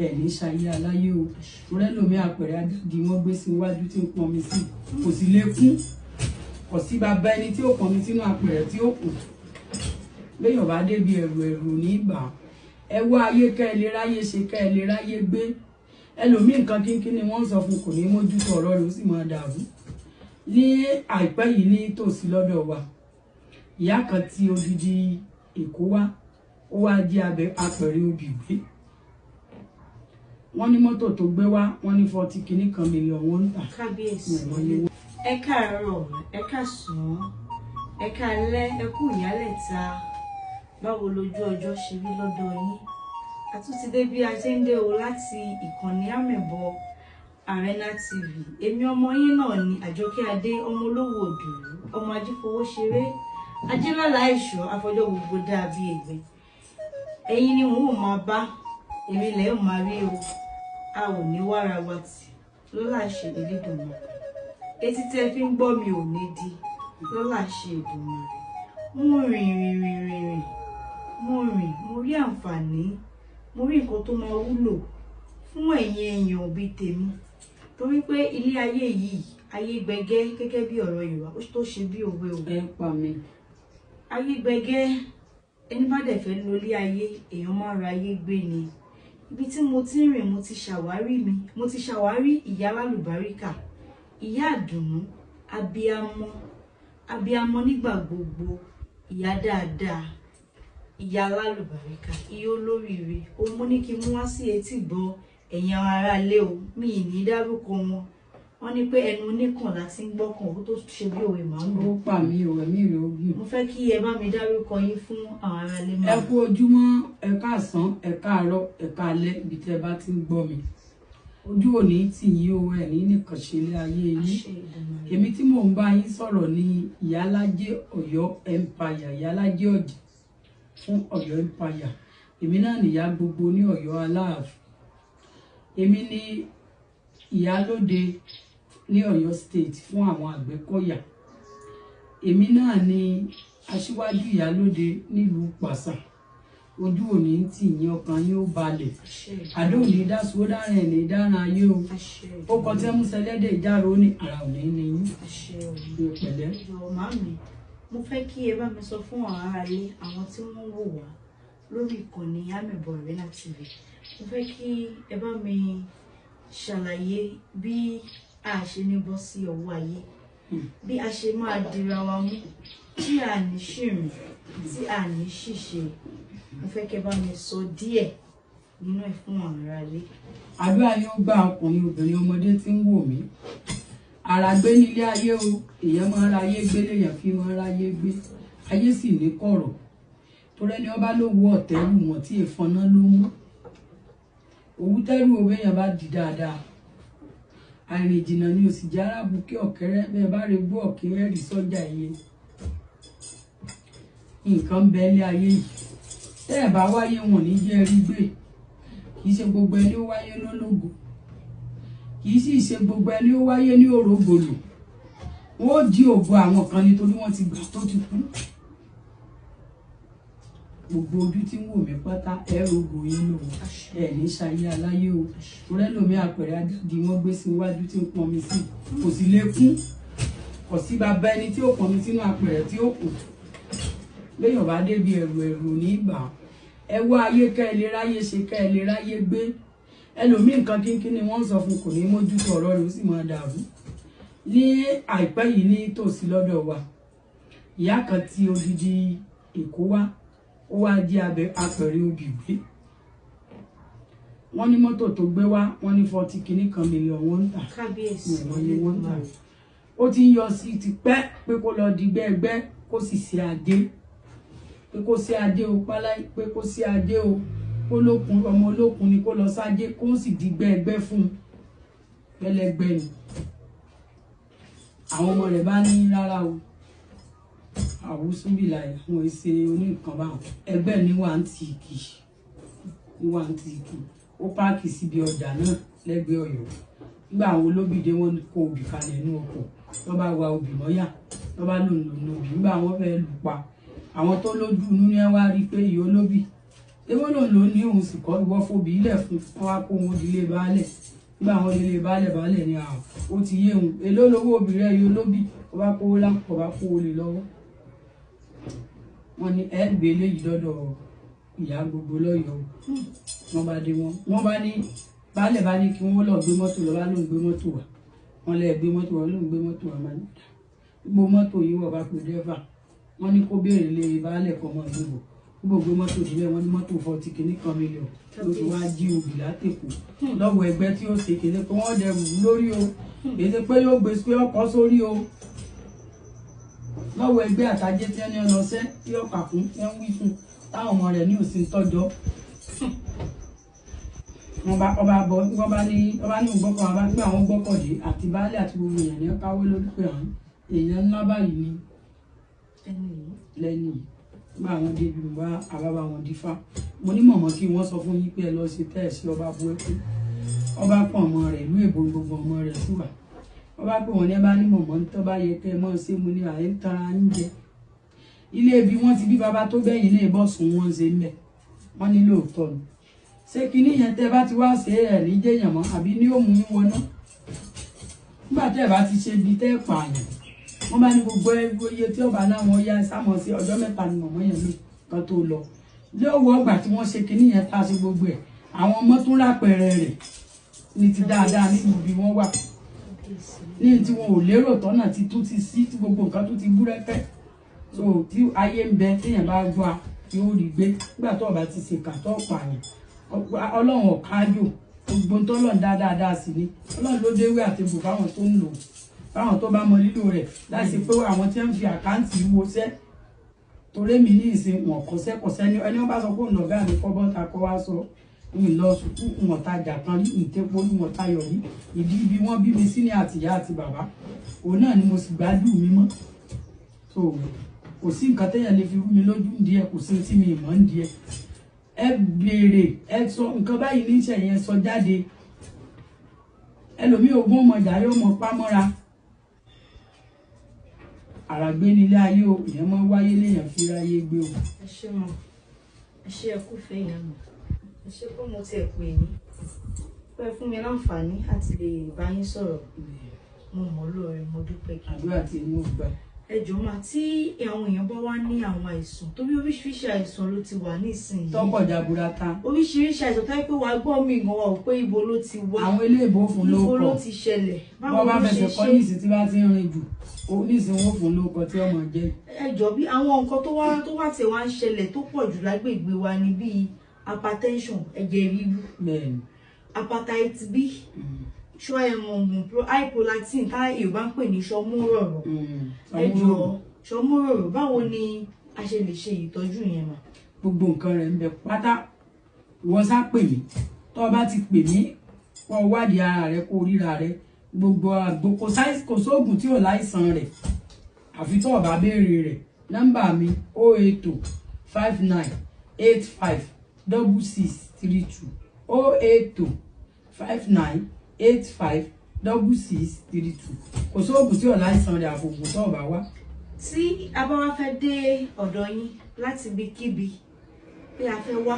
ẹ ní ṣayé aláyé o torí ẹlòmí àpẹẹrẹ àdàdì wọn gbé sí iwájú tí ń pọn mi sí kò sì lè kún kò sí bàbá ẹni tí ó pọn mi sínú àpẹẹrẹ tí ó kù léèyàn bá débi ẹrù ní ìgbà ẹ wá ayé kẹ́ ẹ lè ráyé ṣe kẹ́ ẹ lè ráyé gbé ẹlòmí nǹkan kínkín ni wọ́n sọ fún kò ní mójútó ọ̀rọ̀ rẹ̀ ó sì máa dàrú ní àìpẹ́ yìí ní tòsí lọ́dọ̀ wa ìyá kan tí odidi Èkó wá ó wá jí apẹ̀rẹ̀ obì gbé wọ́n ní mọ́tò tó gbé wá wọ́n ní 40 kìíní kan mílíọ̀nù wọ́n ń tà. Kábíyèsí ẹ káàárọ̀ ẹ káàsán ẹ káalẹ́ ẹ kú ìyálẹ̀ta báwo lójú ọjọ́ ṣe rí lọ́dọ̀ yín a tún ti dé bí a ṣe ń dé o láti ìkànnì Amebo Arena TV èmi ọmọ yín náà ni Àjọkẹ́ Adé ọmọ olówó òdùrú ọmọ ajífowóṣeré ajínlọ́lá ẹ̀ṣọ́ afọjọ́ gbogbo dàbí ègbé ẹ̀yin ni wọn ò máa bá èmi lẹ́ ò máa rí o a ò ní wára wa tì lọ́lá ṣe Elédùmarè etí tẹ́ fi ń gbọ́ mi ò ní di lọ́lá ṣe Èdùmarè mo rìn mo rí àǹfààní mo rí nǹkan tó máa wúlò fún ẹ̀yin èèyàn òbí tèmi torí pé ilé ayé yìí ayé gbẹgẹ́ gẹ́gẹ́ bí ọ̀rọ̀ Yorùbá tó ṣe bí òwe o ẹ pa mi ayé gbẹgẹ́ ẹni bá dẹ̀ fẹ́ lólé ayé èèyàn máa ra ayé gbé ni ibi tí mo ti rìn mo ti ṣàwárí ìyá lálùbáríkà ìyá àdùnnú abiyamọ nígbà gbogbo ìyá dáadáa ìyá lálùbáríkà ìyá olóríire òun mo ní kí n mú wá sí etí gbọ́ ẹ̀yin aráalé o mi ì ní dárúkọ wọ́n ní pé ẹnu oníkàn láti ń gbọ́kàn ó tó ṣe bí òwe máa ń lò. ó pa mí o ẹ̀mí rẹ̀ ogun. mo fẹ́ kí ẹ bá mi dárúkọ yín fún àwọn aráalé máa. ẹ kú ojúmọ́ ẹ káàsán ẹ káàárọ̀ ẹ káalẹ́ ibi tẹ́ bá ti ń gbọ́ mi ojú òní tì yín o ẹ ní nìkan ṣe lé ayé yín èmi tí mò ń bá yín sọ̀rọ̀ ní Ìyálájé Ọ̀yọ́ Empire Ìyálájé Ọ̀jẹ̀ fún Ọ̀yọ́ Empire èmi náà nìyá gbogbo ní Ọ̀yọ́ Aláàfin èmi ní ìyálóde ní Ọ̀yọ́ State fún àwọn Àgbẹ̀kọ̀yà èmi náà ní aṣíwájú ìyálóde nílùú Pàṣà ojú òní tì yín ọkàn yín ó balẹ̀ àdó òní dáṣu ó dára ẹ̀ ní dára ayé o ó kọ tí ẹ mú sẹlẹ́dẹ̀ ìjáró ní ara òní ní yín pẹ̀lẹ́. màámi mo fẹ́ kí ẹ bá mi sọ fún àwọn aráalé àwọn tí wọ́n wò wá lórí ìkànnì Amebo Arena TV mo fẹ́ kí ẹ bá mi ṣàlàyé bí a ṣe ní bọ́ sí ọwọ́ ayé bí a ṣe máa dira wa mú tí a ní ṣìrìn tí a ní ṣìṣe mo fẹ́ kẹ́ bá mi sọ díẹ̀ nínú ẹ̀ fún àwọn aráalé. àdúrà yóò gba ọkùnrin obìnrin ọmọdé tí ń wò mí ara gbé nílé ayé o èèyàn máa ń ra ayé gbé léèyàn fi máa ń ra ayé gbé ayé sì ní kọ̀rọ̀ torí ẹni ọba ló wọ ọ̀tẹ́rù wọn tí èèfọn náà ló mú òwú tẹ́rù òwe yẹn bá di dáadáa àìrìn ìjìnà ni òsì jẹ́ arábù kí ọ̀kẹ́rẹ́ bẹ́ẹ̀ bá rí gbọ́ ọ̀kẹ́rẹ́ rí sọ́jà iye nǹkan ń bẹ ilé ayé yìí tẹ́ ẹ̀ bá wáyé wọn ní jẹ́ rí gbé kì í ṣe gbogbo ẹni ó wáyé lólógo kì í sì ṣe gbogbo ẹni ó wáyé ní òrógòlò wọn ó jí ògo àwọn kan nítorí wọ́n ti gbà tó ti kú gbogbo ojú tí ń wò mí pátá ẹrù ògo yín lò ẹ ní ṣayé aláyé o torí ẹlòmí àpẹẹrẹ àdàdì wọn gbé sí iwájú tí ń pọn mi sí kò sì lè kún kò sí bàbá ẹni tí ó pọn mi sínú àpẹẹrẹ tí ó kù léèyàn bá débi ẹrù ní ìgbà ẹ wá ayé kẹ́ ẹ lè ráyé ṣe kẹ́ ẹ lè ráyé gbé ẹlòmí nǹkan kínkín ni wọ́n sọ fún kò ní mójútó ọ̀rọ̀ rẹ̀ ó sì máa dàrú ní àìpẹ́ yìí ní tòsí lọ́dọ̀ wa ìyá kan tí odidi Èkó wá ó wá jí apẹ̀rẹ̀ obì gbé wọ́n ní mọ́tò tó gbé wá wọ́n ní 40 kìíní kan mílíọ̀nù wọ́n ń tà. Kábíyèsí wọ́n ń tà ó ti ń yọ sí ti pẹ́ pé kó lọ di gbẹ́gbẹ́ kó sì ṣe adé pé kó ṣe adé o pálá pé kó ṣe adé o kó lókun ọmọ olókun ni kó lọ sájé kó sì di gbẹ́gbẹ́ fún un gbẹ́lẹ́gbẹ́ ni àwọn ọmọ rẹ̀ bá ní rárá o àwùsùnbìlà àwọn ẹsẹ oníkan báwọn ẹgbẹ́ ní wà ń tìkì ó páàkì síbi ọjà náà lẹ́gbẹ̀ẹ́ Ọ̀yọ́ nígbà àwọn olóbìdé wọn kó obì kalẹ̀ inú ọkọ̀ wọ́n bá wa obì mọ́yà wọ́n bá lòun obì nígbà wọ́n fẹ́ lù pa àwọn tó lójú inú ni wá rí pé ìyá olóbì ewé lòun ló ní òun sì kọ́ ìwọ́ fòbí ilẹ̀ fún wọn wá kó wọn ìdílé baálẹ̀ nígbà wọn ìdílé baálẹ̀ ni àwọn ó ti yé òun èló lówó obìnrin ẹ̀yọ lóbì ọba kówó lápò ọba kówó lè lọ́wọ́ wọn ní gbé eléyìí lọ́dọ̀ ìyá gbogbo lọ́yọ̀ọ́ wọn bá dé wọn bá ní baálẹ̀ bá ní kí wọ́n lọ gbé mọ́tò lọ bá lóun gbé mọ́tò wá wọn lè gbé mọ́tò wá lóun gbé mọ́tò wá máa ní gbogbo mọ́tò yìí wọ́n bá pe dẹ́fà wọ́n ní kó béèrè lé baálẹ̀ kọ́ mọ́ gbogbo gbogbo mọ́tò sílẹ̀ wọ́n ní mọ́tò 40 kìíní kan mílíọ̀nù ló ti wá jí òbí látẹ̀kù lọ́wọ́ ẹgbẹ́ tí ó ṣe kéde pé wọ́n dẹrù lórí o èsì pé yóò gbé pé ọkọ̀ sórí o lọ́wọ́ ẹgbẹ́ àtàjẹ́ tí ẹni ọ̀nà ọ̀sẹ́ tí ọkà fún ẹ ń wí fún táwọn ọmọ rẹ̀ ní òsì ń tọ́jọ́ wọ́n bá ní ògbọ́kọ̀ àbá nígbà àwọn gbọ́kọ̀dé àti baálé àti gbogbo èèyàn ní káwé lórí pé àwọn èèyàn ńlá báyìí ní lẹ́yìn nígbà àwọn débi bá àbábá wọn dífá mo ní mọ̀mọ́ kí wọ́n sọ fún yín pé ẹ lọ ṣe tẹ́ẹ̀sì ọba buẹ́kú ọba pọ̀ ọmọ rẹ̀ ìlú èbó gbogbo ọmọ rẹ̀ sí wà ọba pé wọn ní bá ní mọ̀mọ́ tó bá yẹ kẹ́ ẹ mọ́ ṣé mo ní àyè ń tara ń jẹ ilé ibi wọn ti bí bàbá tó bẹ́yìn ní ìbọ̀sùn wọn ṣe ń bẹ̀ wọ́n ní lóòótọ́ ni ṣé kinní yẹn tẹ́ bá ti wá ṣe ẹ̀ ní jẹ́yàn mọ́ àbí ní ó mú yín wọná nígbà tẹ́ bá ti ṣe ibi tẹ́ pààyàn wọ́n bá ní gbogbo iye tí ọba náà wọ́n yá sámọ̀ sí ọjọ́ mẹ́ta ni mọ̀mọ́ yẹn lò kan tó lọ lówó ọgbà tí wọ́n ṣe kinní yẹn tá a ṣe gbogbo ẹ̀ àwọn ọmọ tún lápẹ̀rẹ̀ rẹ̀ ní ti dáadáa nínú ibi wọ́n wà ní tí wọn ò lérò tọ́nà ti tún ti sí tí gbogbo nǹkan tún ti búrẹ́kẹ́ so tí ayé ń bẹ téèyàn bá gbọ́ tí ó rí gbé nígbà tó ọba ti ṣèkà tó pààyàn ọlọ́run ọ̀kájò gbogbo tọ́lọ́run dáadáa sí ni ọlọ́run ló déwé àtẹ̀bù fáwọn tó ń lò fáwọn tó bá mọ lílò rẹ̀ láti pé àwọn tí ń fi àkáǹtì wọṣẹ́ torí mi ní ìsìn wọn kọsẹ́kọsẹ́ ní ẹni wọ́n bá sọ pé òun lọ̀gá mi kọ́ bọ́ta kọ́ wá sọ ìlọ sùkú wọn tajà kan rí ìtẹ́pọ̀ ní wọn tayọ̀ rí ìdí ibi wọ́n bí mi sí ní àtìyá àti bàbá òun náà ni mo sì gbádùn mi mọ́ so kò sí nǹkan téèyàn lè fi rú mi lójú díẹ̀ kò sí tí mi mọ̀ ń díẹ̀ ẹ béèrè ẹ sọ nǹkan báyìí ní ìṣẹ̀yẹn sọ jáde ẹlòmíì ogún ọmọ jàre ọmọ pámọ́ra àràgbé nílé ayé o ìyẹn mọ́ wáyé léèyàn fi ráyé gbé o. ẹ ṣé mọ ẹ ṣé ẹ kú fẹ́ ìyá mi ẹ ṣé pé mo ti ẹ̀ pè yín pé fún mi láǹfààní àti lè bá yín sọ̀rọ̀ mo mọ̀ lóore mo dúpẹ́ kí. àdúrà tí mo gbà. ẹ jọ̀ọ́ mà tí àwọn èèyàn bá wá ní àwọn àìsàn torí oríṣiríṣi àìsàn ló ti wà nísìnyí. tọ́pọ̀ jaburata. oríṣiríṣi àìsàn tó yẹ pé wàá gbọ́ mi gan wa ò pé ibo ló ti wá. àwọn eléèbó fún ló kọ ibo ló ti ṣẹlẹ̀. báwo bá fẹsẹ̀ kọ́ ní ìsìn tí bá ti ń rìn jù oníṣìn wọn fún ló kọ tí ọmọ jẹ. ẹ jọ̀ọ́ bí àwọn nǹkan tó wá tẹ̀ wá ń ṣẹlẹ̀ tó pọ̀ jù lágbègbè wa ni bíi hypertension ẹ̀jẹ̀ ríru hepatitis B high prolactin tá Yorùbá ń pè ní ṣọmúrọ̀rọ̀ ẹ jọ̀ọ́ ṣọmúrọ̀rọ̀ báwo ni a ṣe lè ṣe ìtọ́jú yẹn mà. gbogbo nǹkan rẹ̀ ń bẹ pátá wọ́n sá pè mí tó o bá ti pè mí kó o wádìí ara rẹ kó o ríra rẹ gbogbo àgbo kò sóògùn tí ò láìsàn rẹ̀ àfi tó o bá béèrè rẹ̀ nọ́mbà mi 080 59 85 6632 080 59 85 6632 kò sóògùn tí ò láìsàn rẹ̀ àfògùn tó o bá wá. tí a bá wá fẹ́ dé ọ̀dọ̀ yín láti ibikíbi pé a fẹ́ wá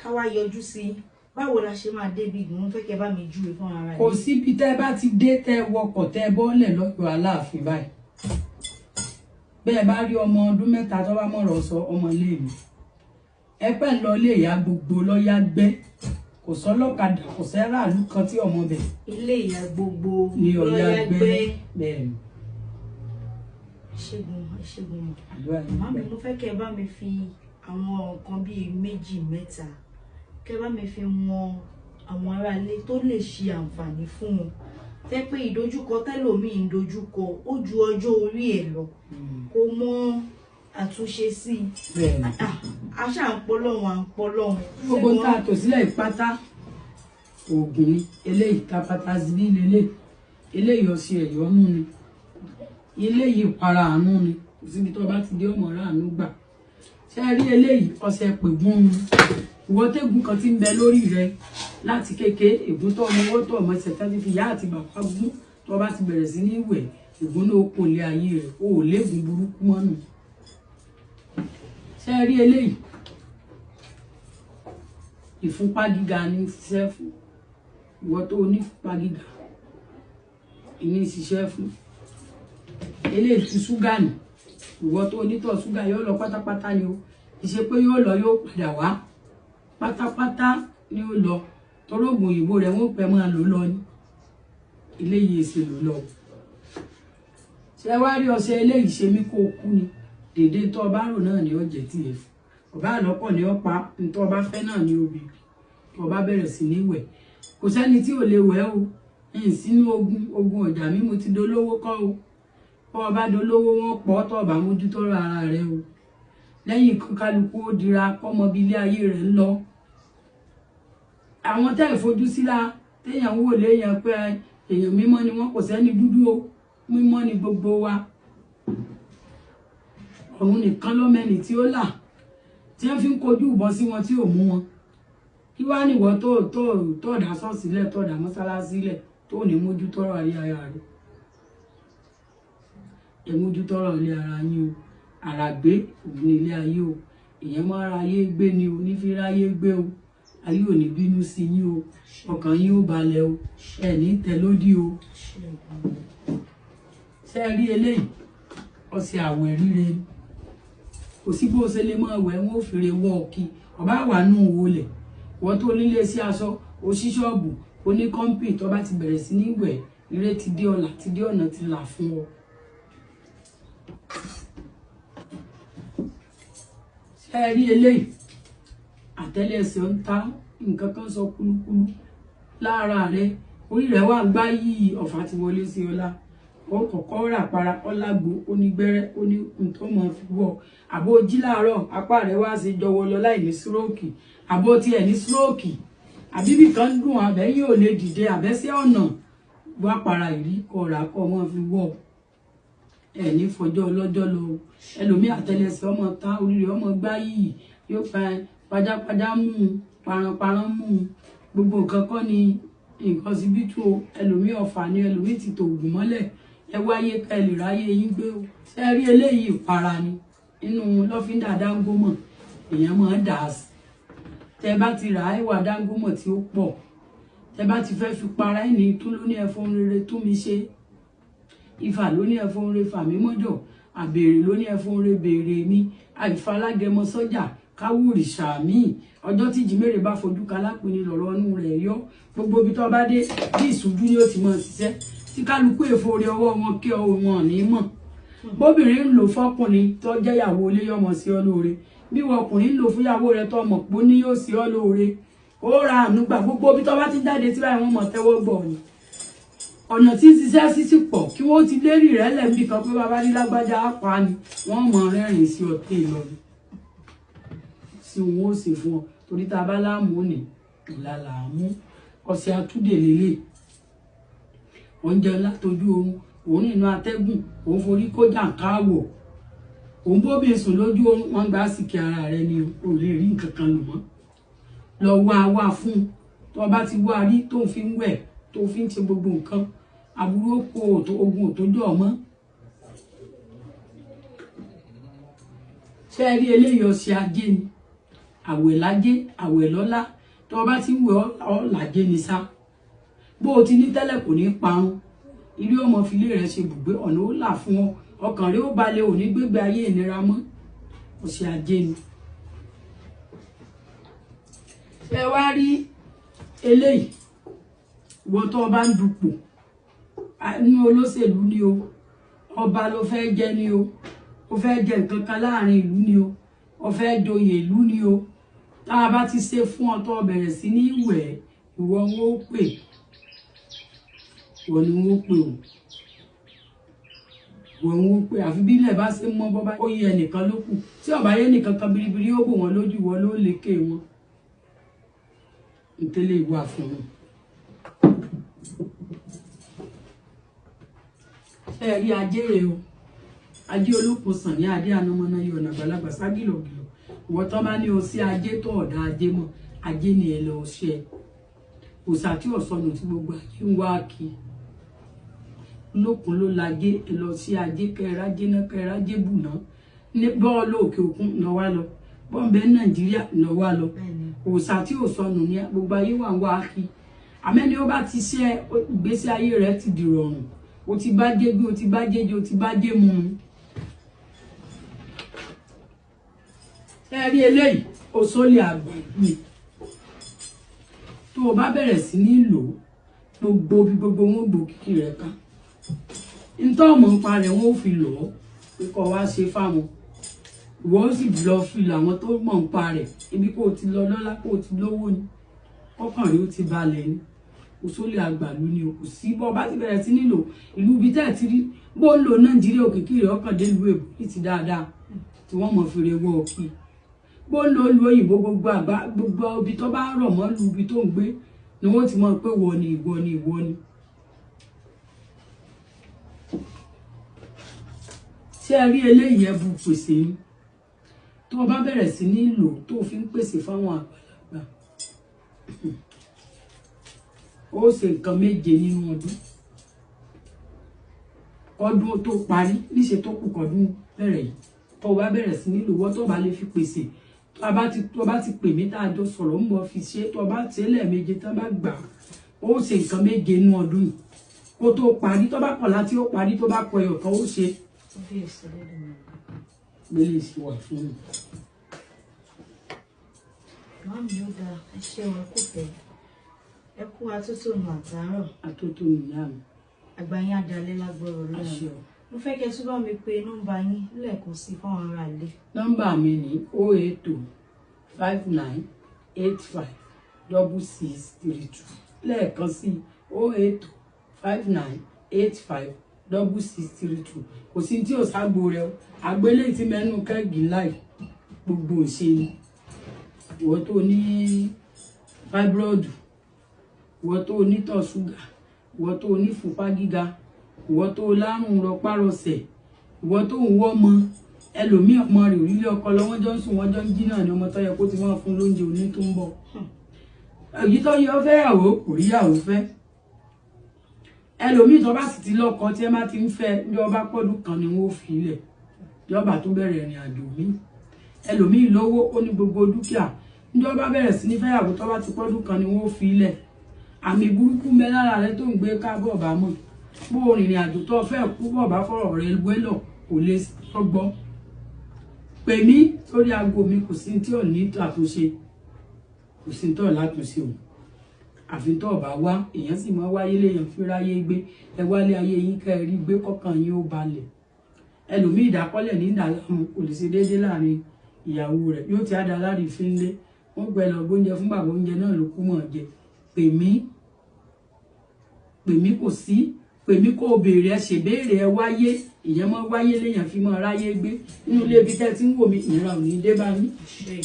ká wá yọjú sí i báwo la ṣe máa débi ìgbìmọ̀ fẹ́ kẹ́ bá mi júwe fún ara yín. kò síbi tẹ́ bá ti dé tẹ́ wọkọ̀ tẹ́ bọ́lẹ̀ lọ́dọ̀ Aláàfin báyìí bẹ́ẹ̀ bá rí ọmọ ọdún mẹ́ta tó bá mọ̀rọ̀ sọ ọmọ ilé mi ẹ pẹ́ ń lọ ilé ìyá gbogbo lọ́yà gbẹ́ kò sọ́lọ́kadà kò sẹ́ráàlú kan tí ọmọ bẹ̀. ilé ìyá gbogbo ní ọ̀yà gbẹ́ bẹ́ẹ̀ ni. ṣẹ́gun màmí mo fẹ́ kẹ́ ẹ bá mi fi àwọn nǹkan bíi méjì mẹ́ta kẹ́ ẹ bá mi fi wọn àwọn aráalé tó lè ṣe àǹfààní fún wọn tẹ́ pé ìdojúkọ tẹ́lòmíì ń dojúkọ ó ju ọjọ́ orí ẹ̀ lọ kó mọ́ àtúnṣe sí i àṣà ń pọlọ́wọ́n à ń pọlọ́wọ́n. gbogbo ń ta tò sílẹ̀ ìpátá oògùn ni eléyìí tapata zibi lélẹ̀ eléyìí ọṣẹ ẹ̀yọ́nú ni eléyìí ìpara àánú ni kò síbi tó bá ti dé ọmọ rà àánú gbà ṣe rí eléyìí ọṣẹ pègún ni ìwọ tẹ́gùn kan ti ń bẹ lórí rẹ láti kéke ègún tó ọmọ owó tó ọmọ ẹsẹ̀ tẹ́tí fi yá àti bàbá gún tó bá ti bẹ̀rẹ̀ sí ní ìwẹ̀ ègún náà kò lé ayé rẹ̀ o ò léegun burúkú mọ́nù ṣe rí eléyìí ìfúnpá gíga ní ṣiṣẹ́ fún ìwọ tó ní ìfúnpá gíga ìní ṣiṣẹ́ fún eléyìí ti ṣúgà ní ìwọ tó onítọ̀ ṣúgà yóò lọ pátápátá ni o ìṣe pé yóò lọ yóò padà wá pátápátá ni ó lọ torógùn òyìnbó rẹ̀ wọ́n pẹ́ máa lò lọ ní eléyìí èsì lò lọ ṣe wá rí ọṣẹ eléyìí ṣe mí kó kú ni dèdè tó ọba rò náà ni ó jẹ tí ẹ fún ọba àlọ́pọ̀ ni ó pa nítorí ọba fẹ́ náà ni obì tó ọba bẹ̀rẹ̀ sí ní wẹ̀ kò sẹ́ni tí ò lè wẹ̀ o ẹ̀yìn sínú ogun ọjà mi mo ti dolówó kọ́ o bọ́ ọba dolówó wọn pọ̀ tó ọba mójútó ara rẹ o lẹ́yìn kálukú ó dira kọ́mọ bí ilé ayé rẹ̀ ń lọ àwọn tẹ́ ìfojú sílá téèyàn wò léèyàn pé èèyàn mímọ́ ni wọ́n kò sẹ́ni dúdú o mímọ́ ni gbogbo wa òun nìkan lọ́mẹ́ni tí ó là tí wọ́n fi ń kojú ìbọn sí wọn tí ò mú wọn kí wá nìwọ tó dá ṣọ́ọ̀ṣì lẹ̀ tó dá mọ́sálásí lẹ̀ tó ní mójútọ́rọ̀ ayé ara rẹ̀ ẹ mójútọ́rọ̀ ilé ara yín o àràgbé òun ní ilé ayé o èèyàn máa ra ayé gbé ni o nífi ráyé gbé o ayé ò ní bínú sí yín o ọkàn yín ó balẹ̀ o ẹ ní tẹ̀lódì o ṣe rí eléyìí ọṣẹ àwẹ̀ ríre kò sí bó ṣe lè máa wẹ̀ wọ́n ò fèrè wọ́ ọ̀kì ọba wà nù wọlé wọ́n tó nílé sí aṣọ oṣí ṣọ́ọ̀bù oní kọ́ńpì tó bá ti bẹ̀rẹ̀ sí ní wẹ̀ ire ti dé ọ̀la ti dé ọ̀nà ti là fún ọ. ṣe rí eléyìí àtẹ́lẹsẹ̀ ń ta nǹkan kan sọ kúlúkúlú lára rẹ orí rẹ wà gbá yìí ọ̀fà ti wọlé sí ọlá ó kọ́kọ́ rà para ọlágbó onígbẹ́rẹ́ oní nǹkan mọ̀ fi wọ̀ àbó jí láàárọ̀ apá rẹ̀ wá sí jọwọ́ lọ láì ní síróòkì àbó tiẹ̀ ní síróòkì àbíbí kan dùn àbẹ́yìn ò lè dìde àbẹ́sẹ̀ ọ̀nà wá para ìrí kọ̀ọ̀rà kọ́ mọ́ fi wọ̀ ẹ̀ ní fọjọ́ ọlọ́jọ́ lọ ẹlòmíì àtẹ́lẹsẹ̀ ọmọ ta orí rẹ̀ ọmọ gbá yìí yóò fa pajápajá mú un paranparan mú un gbogbo nǹkan kọ́ ni nǹkan síbítù ẹlòmíì ọ̀fà ni ẹlòmíì ti tòògùn mọ́lẹ̀ ẹ wáyé ká ẹ lè ráyé yín gbé o ṣe rí eléyìí ìpara ni nínú lọ́fíńdà dáńgómọ̀ èèyàn máa ń dà á sí tẹ bá ti rà á ìwà dáńgómọ̀ tí ó pọ̀ tẹ bá ti fẹ́ fi para ẹ̀ ní tún ló ní ẹ̀fọn rere tún mi ṣe ifá ló ní ẹ̀fọn rere fà mí mọ́jọ̀ àbèrè ló ní ẹ̀fọn rere bèrè mi àìfalágẹmọ sọ́jà káwùrì sàmì ọjọ́ tí jìmẹrẹ bá fojú kalápẹ ní lọ́rọ̀ inú rẹ̀ yọ gbogbo ibi tó bá dé bí ìṣújú ni ó ti mọ ṣiṣẹ́ tí kálukú èfo orí ọwọ́ wọn kí ọ wọn ní mọ̀ bóbìnrin ń lò fọkùnrin tó jẹ́ ìyàwó ilé yọmọ sí ọ lóore bí wọn ọkùnrin ń lò fún ìyàwó rẹ̀ tó mọ̀ pé ní yóò sí ọ lóore ó ra àánú gbà gbogbo ibi tó bá ti jáde tí báyìí wọn mọ̀ tẹ́wọ́ gbọ́ ni ọ̀nà tí ń ṣiṣẹ́ sísì pọ̀ kí wọ́n ti lérí rẹ̀ lẹ́mí kan pé bàbá ní lágbájá apá ni wọ́n mọ̀ rẹ́rìn sí ọtí ìlọrin tí wọn ó ṣe fún ọ torí tá a bá láàmú ní ìlà làámú ọṣẹ àtúndè lélẹ̀ oúnjẹ látojú oorun òun nínú atẹ́gùn òun forí kó jàǹkáwọ̀ òun bóbi sùn lójú oorun wọn gba síkì ara rẹ ni o lè rí nǹkan kan lò mọ́ lọ wá fún tó bá ti wá rí tó fi ń wẹ̀ tó fi ń ṣe gbogbo nǹkan àbúrò kó ogun òtójọ́ ọmọ ṣe rí eléyìí ọṣẹ ajé ni àwẹ̀ lájé àwẹ̀ lọ́lá tó bá ti ń wẹ̀ ọ́ làjé ni sá bó o ti ní tẹ́lẹ̀ kò ní parun ilé ọmọ filé rẹ̀ ṣe bùgbé ọ̀nà ó là fún ọ ọkàn rẹ̀ ó balẹ̀ ò ní gbégbé ayé ìnira mọ́ ọṣẹ ajé ni. ṣé wá rí eléyìí ìwọ tó o bá ń dupò nínú olóṣèlú ni o ọba ló fẹ́ jẹ ni o ó fẹ́ jẹ nǹkan kan láàrin ìlú ni o ó fẹ́ joyè ìlú ni o tá a bá ti ṣe fún ọ tó bẹ̀rẹ̀ sí ní ìwẹ̀ ìwọ ń ó pè ìwọ ni wọ́n pè o ìwọ ń ó pè àfi bí ilẹ̀ bá ṣe mọ́ bọ́ bá ó yẹ ẹnìkan ló kù tí ọ̀bá yẹ nìkan kan biribiri ó bò wọ́n lójú ìwọ ló lékè wọn ìtẹ́lẹ̀ ìwà fún wọn. ẹ rí ajé rẹ o ajé olókun sàn ní adé anamọ́nà yìí ọ̀nà àgbàlagbà ságìlọ̀gìlọ̀ ìwọ tán bá ní o sí ajé tó ọ̀dà ajé mọ́ ajé ni ẹ lọ ṣe òòṣà tí ọ̀sọ́nù tí gbogbo ajé ń wá kí lókun ló lajé ẹ lọ sí ajé kẹrájé náà kẹrájé bù náà ní bọ́ọ̀lù òkè òkun náà wá lọ bọ́ọ̀bẹ nàìjíríà náà wá lọ òòṣà tí ò sọnù ní gbogbo ayé wà ń wá kí àmẹ́ni ó bá ti ṣe ìgbésí ayé rẹ̀ ti dìrọ̀rùn ó ti bá jẹ́ gbé ó ti bá jẹ́ jẹ ó ti bá jẹ́ mu ẹ rí eléyìí òṣòlì àgbà ni tó o bá bẹ̀rẹ̀ sí ní lò gbogbo bí gbogbo wọn gbò kìkì rẹ̀ ká ntọ́ ọmọ ń pa rẹ̀ wọ́n ò fi lò ó pé kọ́ wá ṣe fáwọn ìwọ ó sì lọ fi làwọn tó mọ̀ ń pa rẹ̀ ibi kó o ti lọ lọ́lá kó o ti lówó ni ọkàn rẹ̀ ó ti balẹ̀ ni òṣòlì àgbàlú ni o kò sí bọ́ bá ti bẹ̀rẹ̀ sí nílò ìlú ibi tẹ́ ẹ̀ ti rí bó ń lo Nàìjíríà òkìkí rẹ̀ ọkàn dé ìlú èbó ní ti dáadáa tí wọ́n mọ̀ fi rewọ́ ọkì bó ń lo ìlú òyìnbó gbogbo àgbà gbogbo ibi tó bá rọ̀ mọ́ lu ibi tó ń gbé ni wọ́n ti mọ̀ pé ìwọ ni ìwọ ni ìwọ ni. ṣé ẹ rí eléyìí ẹbù pèsè ni tó o bá bẹ̀rẹ̀ sí ní lò tó o fi ń pèsè fáwọn àgbàlagbà ó ṣe nǹkan méje nínú ọdún tó parí níṣe tó kù kọdún bẹ̀rẹ̀ yìí tó o bá bẹ̀rẹ̀ sí ní lò wọ́n tó o bá lè fi pèsè tó o bá ti pè mí tá a jọ sọ̀rọ̀ ń bọ̀ fi ṣe tó o bá ṣe lẹ́ẹ̀méje tó bá gbà ó ṣe nǹkan méje nínú ọdún yìí kó tó parí tó bá kọ̀ láti ó parí tó bá kọ ẹyọ kan ó ṣe gbélé sí wà fún mi. Màá mi ó dáa ẹ ṣé wọn kò fẹ́ ẹ kú atótónu àtàárọ̀. Atótónu ìyá mi. Àgbà yín adalẹ́ lágbọ́rọ̀ Ọlọ́run. Mo fẹ́ kẹ́ túbọ̀ mi pé nọ́mbà yín lẹ́ẹ̀kan sí fáwọn ará ilé. Nọ́mbà mi ní 08059856632 lẹ́ẹ̀kan sí 08059856632 kò sí tí ò ságbo rẹ o àgbélé tí mẹ́nu kẹ́gì láì gbogbo ìṣe ni ìwọ tó ní fibroid ìwọ tó ní tọ̀ ṣúgà ìwọ tó ní fúnpá gíga ìwọ tó lárùn rọpárọsẹ̀ ìwọ tó ń wọ́ ọmọ ẹlòmíì ọmọ rẹ̀ orílẹ̀ ọkọ lọ wọ́n jọ ń sùn wọ́n jọ ń jí náà ni ọmọ tó yẹ kó ti máa fún lóúnjẹ òní tó ń bọ̀ èyí tó yẹ ọ fẹ́ yàwó kò rí yàwó fẹ́ ẹlòmíì tó bá sì ti lọ́kọ tí ẹ má ti ń fẹ́ ní ọba pọ́dún kan ni wọ́n fi ilẹ̀ yọba tó bẹ̀rẹ̀ ìrìn àjò mi ẹlòmíì lówó ó ní gbogbo dúkìá ní ọba bẹ̀rẹ̀ sí ní fẹ́yàwó tó bá ti pọ́dún kan ni wọ́n fi ilẹ̀ àmì burúkú mẹ́ lára rẹ tó ń gbé káàbọ̀ bá mọ̀ bó rìnrìn àjò tó fẹ́ kú bọ̀ bá fọ̀rọ̀ rẹ wẹ́lọ̀ kò lè sọ́gbọ́ pè mí sórí aago mi kò sí tí ò ní àtúnṣe kò sí tó látúnṣe o àfi tó bá wá èèyàn sì máa wáyé léèyàn fi ráyé gbé ẹ wálé ayé yín kẹ́ ẹ rí gbé kọ́kàn yín ó balẹ̀ ẹlòmíì ìdákọ́lẹ̀ ní ìdàlámù kò lè ṣe déédéé láàrin ìyàwó rẹ̀ yóò ti àdá lárí fínlé wọ́n gbẹ lọ gbóúnjẹ fún bàbá oúnjẹ náà ló kú mọ̀ jẹ pè mí kò sí pè mí kó o béèrè ẹ ṣèbéèrè ẹ wáyé ìyẹn mọ wáyé léèyàn fi mọ ráyé gbé nínú ilé ibi tẹ́ tí ń wò mí ìnira ò ní dé bá mi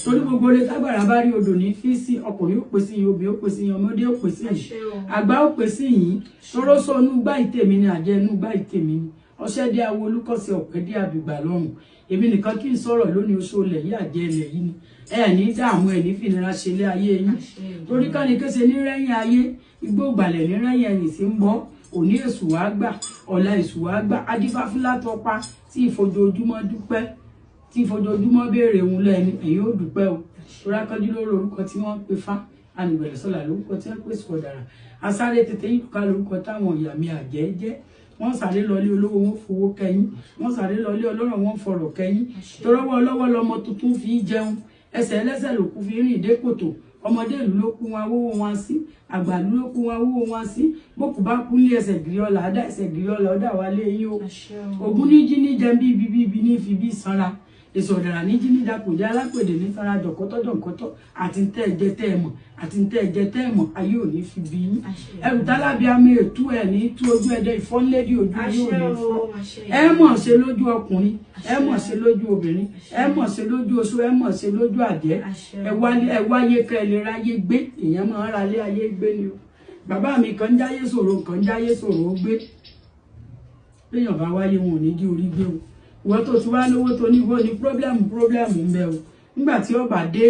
torí gbogbo ilé tágbàrá bá rí odò ní fi sí ọkùnrin ó pè sí yín obìnrin ó pè sí yín ọmọdé ó pè sí yín àgbà ó pè sí yín tóró sọ inú gbá ìtèmi ni àjẹ inú gbá ìtèmi ni ọṣẹ dé awo olúkọsí ọpẹ dé àbìgbà lọ́rùn èmi nìkan kí n sọ̀rọ̀ lónìí oṣù olè yìí àjẹ ilẹ̀ yìí ni ẹ ní dààmú ẹ ní fìnira ṣe lé ayé yín torí káni kése ní rẹ́yìn ayé igbó ìgbàlẹ̀ ní rẹ́yìn ẹ̀yìn sí ń bọ́ òní èṣù wàá gbà ọ̀la èṣù wàá gbà adífáfúlá tọpa tí ìfojoojúmọ́ dúpẹ́ tí ìfojoojúmọ́ béèrè òun lẹ́ni ẹ̀yin ó dúpẹ́ o torákọ́jú lórí orúkọ tí wọ́n ń pe fá ànìbẹ̀rẹ̀ sọ́là lórúkọ tí wọ́n pè sọ̀dàrà asáré tètè yìí ká lórúkọ táwọn ìyá mi àjẹ́ jẹ́ wọ́n sáré lọlé olówó wọn fowó kẹ́yìn wọ́n sáré lọlé ọlọ́rọ̀ wọn fọ̀rọ̀ kẹ́yìn torọ́wọ́ ọlọ́wọ́ lọmọ tuntun fi jẹun ẹsẹ̀ ẹlẹ́sẹ̀ ló kú fi rìn dé kòtò ọmọdé ìlú ló kú wọn awówó wọn sí àgbàlú ló kú wọn awówó wọn sí bókù bá kú ní ẹsẹ̀ gíríọlà àdá ẹsẹ̀ gíríọlà ọdà wálé yín o ògún ní jí ní jẹun bí ibi ní fi bí sanra èso ọ̀dàrà ní jí ní dapòdé alápèdè ní sanra jọ̀kọ́tọ̀ àti ntẹ́ ẹ̀jẹ̀ tẹ́ ẹ̀ mọ̀ àti ntẹ́ ẹ̀jẹ̀ tẹ́ ẹ̀ mọ̀ ayé ò ní fi bí yín ẹrù tálábí amí ètú ẹ̀ ní tú ojú ẹ̀dẹ̀ ìfọ́nlédì ojú yóò ní fọ́ ẹ mọ̀ ṣe lójú ọkùnrin ẹ mọ̀ ṣe lójú obìnrin ẹ mọ̀ ṣe lójú oṣù ẹ mọ̀ ṣe lójú àjẹ́ ẹ wáyé kẹ́ ẹ lè ráyé gbé èèyàn máa ń ra lé ayé gbé ni o bàbá mi kan jáyé sòrò kan jáyé sòrò ó gbé léèyàn bá wáyé wọn ò ní dí orí gbé o ìwọ tó ti wá lówó tó ní ìwọ ní pírọ́blẹ́mù ń bẹ o nígbà tí ọba dé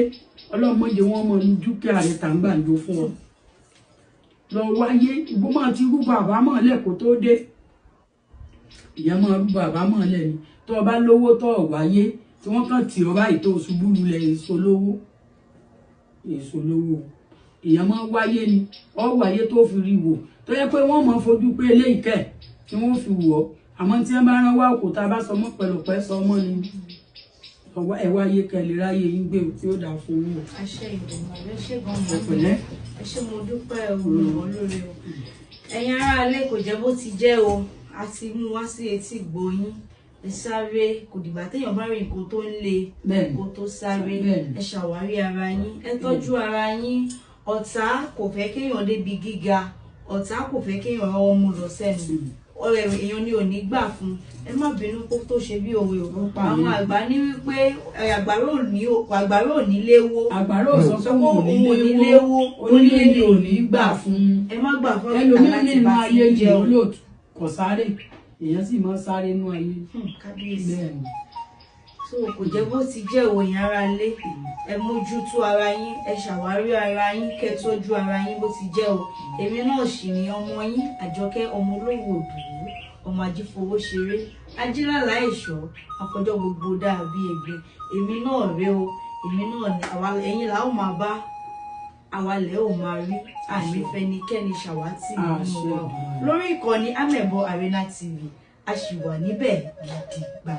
ọlọ́mọdé wọn mọ ní dúkìá rẹ̀ tàǹgbàǹdo fún ọ lọ wáyé ìbò máa ti rúbọ àbámọ̀ lẹ́kọ̀ọ́ tó dé ìyẹn máa rúbọ àbámọ̀ lẹ̀ ni tó o bá lówó tó o wáyé tí wọ́n kàn tì ọ báyìí tó o ṣubú lulẹ̀ èso lówó èso lówó èèyàn máa wáyé ni ọ wáyé tó fi rí wò tó yẹ pé wọ́n máa fojú pé eléyìí kẹ̀ tí wọ́n fi wò ọ́ àmọ́ tí wọ́n bá rán wá òkúta bá sọmọ pẹ̀lọpẹ̀ sọmọ ni ẹ wáyé kẹlẹ ráyè yín gbé tí ó dáa fún yín. àṣẹ ìdùnnú rẹ ṣé gan-an ọpẹlẹ ẹ ṣé mo dúpẹ́ olùwọ lórí o ẹ̀yin aráalé kò jẹ́ bó ti jẹ́ o a ti mú wá sí etí gbòyìn ẹ sáré kò dìgbà téèyàn bá rí nǹkan tó ń le kó tó sáré ẹ ṣàwárí ara yín ẹ tọ́jú ara yín ọ̀tá kò fẹ́ kéèyàn débi gíga ọ̀tá kò fẹ́ kéèyàn rọwọ́ mú lọ sẹ́nu èèyàn ni ò ní gbà fún ẹ má bínú kó tó ṣe bí òwe o àwọn àgbà ní wípé àgbàrá ò ní léwó àgbàrá ò sọ pé òun ò ní léwó onílé ni ò ní gbà fún ẹ má gbà fún ẹlòmíràn nínú ayé jẹ olóòtú kò sáré èèyàn sì máa sáré nínú ayé kábíyèsí so kò jẹ́ bó ti jẹ́ òyìn ara lé ẹ mójútó ara yín ẹ ṣàwárí ara yín kẹ́ tọ́jú ara yín bó ti jẹ́ o èmi náà sì ni ọmọ yín Àjọkẹ́ ọmọ olówó òdùrú ọmọ ajífowó ṣeré ajílàlá ẹ̀ṣọ́ àfọjọ́ gbogbo dàbí ẹgbẹ́ èmi náà rè o èmi náà ni ẹ̀yin là ó máa bá àwa lẹ́ ò máa rí àmì fẹnikẹ́ni ṣàwátì nínú wa lórí ìkànnì Amebo Arena TV a sì wà níbẹ̀ gidigba.